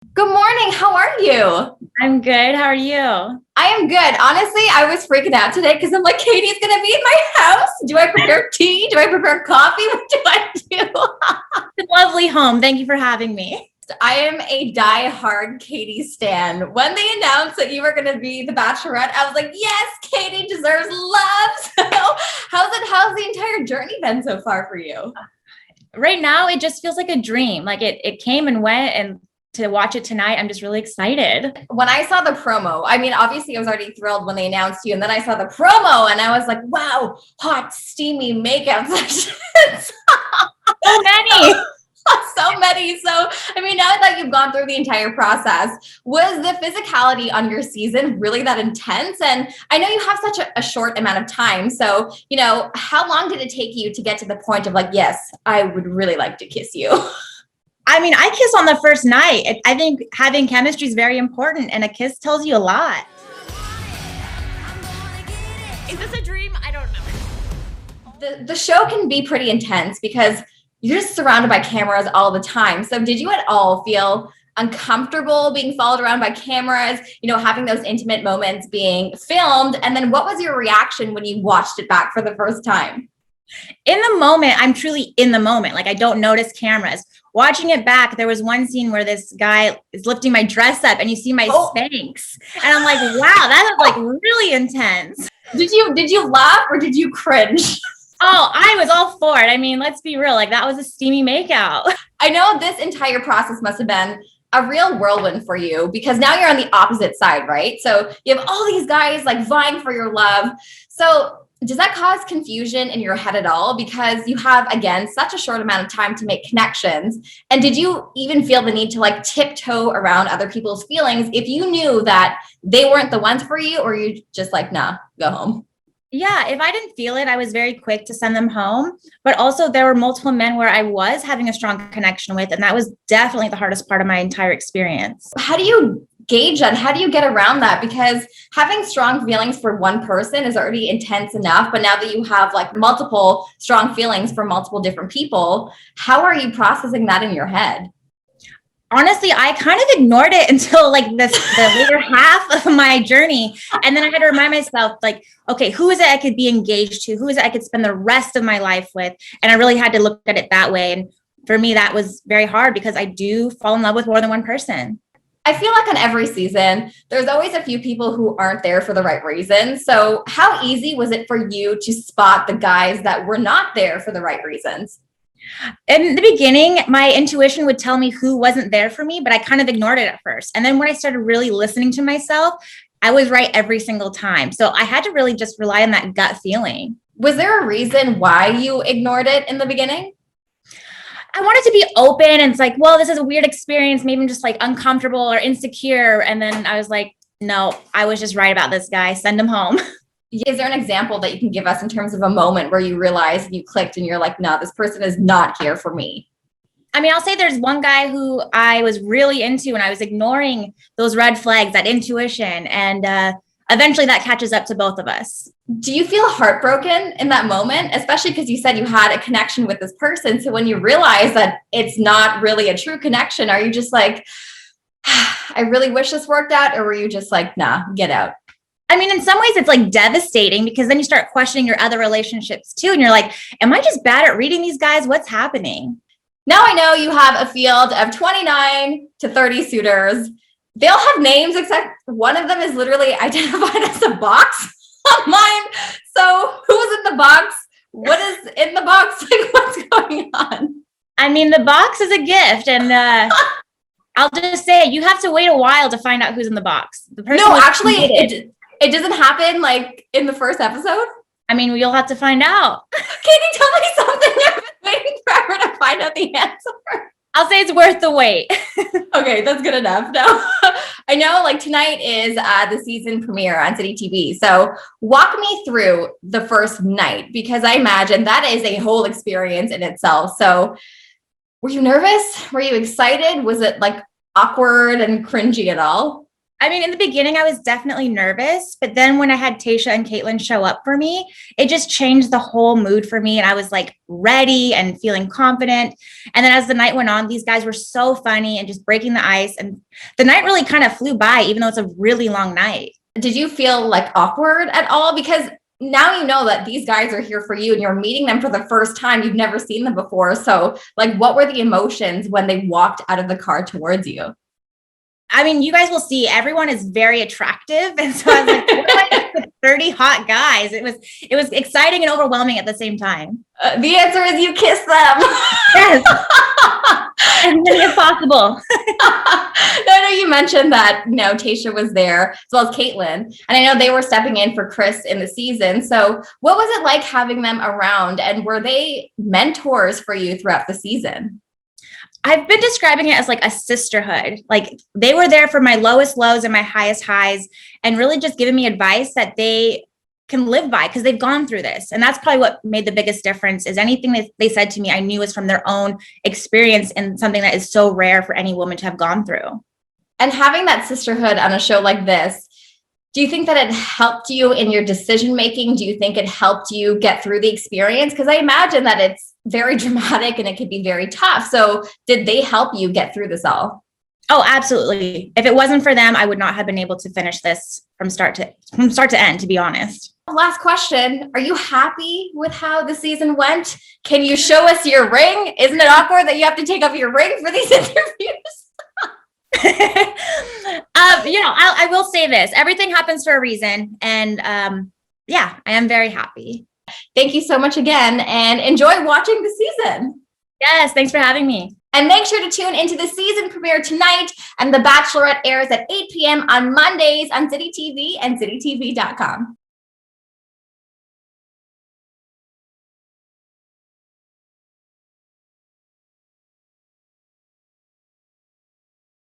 Good morning. How are you? I'm good. How are you? I am good. Honestly, I was freaking out today because I'm like, Katie's going to be in my house. Do I prepare tea? Do I prepare coffee? What do I do? It's a lovely home. Thank you for having me. I am a die-hard Katie stan. When they announced that you were going to be the Bachelorette, I was like, yes, Katie deserves love. So how's the entire journey been so far for you? Right now, it just feels like a dream. Like it came and went, and to watch it tonight, I'm just really excited. When I saw the promo, I mean, obviously I was already thrilled when they announced you, and then I saw the promo and I was like, wow, hot, steamy makeup sessions. So many. So many. So, I mean, now that you've gone through the entire process, was the physicality on your season really that intense? And I know you have such a short amount of time. So, how long did it take you to get to the point of like, yes, I would really like to kiss you? I mean, I kiss on the first night. I think having chemistry is very important, and a kiss tells you a lot. Is this a dream? I don't know. The show can be pretty intense because you're just surrounded by cameras all the time. So did you at all feel uncomfortable being followed around by cameras, having those intimate moments being filmed? And then what was your reaction when you watched it back for the first time? In the moment, I'm truly in the moment. Like I don't notice cameras. Watching it back, there was one scene where this guy is lifting my dress up and you see my Spanx. And I'm like, wow, that was like really intense. Did you laugh or did you cringe? Oh, I was all for it. I mean, let's be real. Like that was a steamy makeout. I know this entire process must have been a real whirlwind for you because now you're on the opposite side, right? So you have all these guys like vying for your love. So does that cause confusion in your head at all? Because you have, again, such a short amount of time to make connections. And did you even feel the need to like tiptoe around other people's feelings if you knew that they weren't the ones for you, or you just like, nah, go home? Yeah, if I didn't feel it, I was very quick to send them home. But also, there were multiple men where I was having a strong connection with, and that was definitely the hardest part of my entire experience. How do you gauge that? How do you get around that? Because having strong feelings for one person is already intense enough. But now that you have like multiple strong feelings for multiple different people, how are you processing that in your head? Honestly, I kind of ignored it until like the later half of my journey. And then I had to remind myself, like, okay, who is it I could be engaged to? Who is it I could spend the rest of my life with? And I really had to look at it that way. And for me, that was very hard because I do fall in love with more than one person. I feel like on every season, there's always a few people who aren't there for the right reasons. So how easy was it for you to spot the guys that were not there for the right reasons? In the beginning, my intuition would tell me who wasn't there for me, but I kind of ignored it at first. And then when I started really listening to myself, I was right every single time. So I had to really just rely on that gut feeling. Was there a reason why you ignored it in the beginning? I wanted to be open and it's like, well, this is a weird experience. Maybe I'm just like uncomfortable or insecure. And then I was like, no, I was just right about this guy. Send him home. Is there an example that you can give us in terms of a moment where you realized and you clicked and you're like, no, this person is not here for me? I mean, I'll say there's one guy who I was really into and I was ignoring those red flags, that intuition. And eventually that catches up to both of us. Do you feel heartbroken in that moment? Especially because you said you had a connection with this person. So when you realize that it's not really a true connection, are you just like, I really wish this worked out? Or were you just like, nah, get out? I mean, in some ways it's like devastating because then you start questioning your other relationships too. And you're like, am I just bad at reading these guys? What's happening? Now I know you have a field of 29 to 30 suitors. They all have names except one of them is literally identified as a box on mine. So who's in the box? What is in the box? Like what's going on? I mean, the box is a gift. And I'll just say you have to wait a while to find out who's in the box. The person no, actually, it doesn't happen like in the first episode. I mean, you'll have to find out. Can you tell me something? I've been waiting forever to find out the answer. I'll say it's worth the wait. Okay, that's good enough. No, I know like tonight is the season premiere on Citytv. So walk me through the first night because I imagine that is a whole experience in itself. So were you nervous? Were you excited? Was it like awkward and cringy at all? I mean, in the beginning, I was definitely nervous, but then when I had Tayshia and Caitlin show up for me, it just changed the whole mood for me. And I was like ready and feeling confident. And then as the night went on, these guys were so funny and just breaking the ice. And the night really kind of flew by, even though it's a really long night. Did you feel like awkward at all? Because now you know that these guys are here for you and you're meeting them for the first time. You've never seen them before. So like, what were the emotions when they walked out of the car towards you? I mean, you guys will see everyone is very attractive. And so I was like, what do I do with 30 hot guys? It was exciting and overwhelming at the same time. The answer is you kiss them. Yes. As many as possible. I know you mentioned that, Tayshia was there as well as Caitlin. And I know they were stepping in for Chris in the season. So what was it like having them around? And were they mentors for you throughout the season? I've been describing it as like a sisterhood. Like they were there for my lowest lows and my highest highs and really just giving me advice that they can live by because they've gone through this. And that's probably what made the biggest difference is anything that they said to me, I knew was from their own experience and something that is so rare for any woman to have gone through. And having that sisterhood on a show like this, do you think that it helped you in your decision making? Do you think it helped you get through the experience? Because I imagine that it's very dramatic and it could be very tough. So did they help you get through this all? Oh, absolutely. If it wasn't for them, I would not have been able to finish this from start to end, to be honest. Last question. Are you happy with how the season went? Can you show us your ring? Isn't it awkward that you have to take off your ring for these interviews? I will say this. Everything happens for a reason. And I am very happy. Thank you so much again and enjoy watching the season. Yes, thanks for having me. And make sure to tune into the season premiere tonight. And The Bachelorette airs at 8 p.m. on Mondays on Citytv and citytv.com.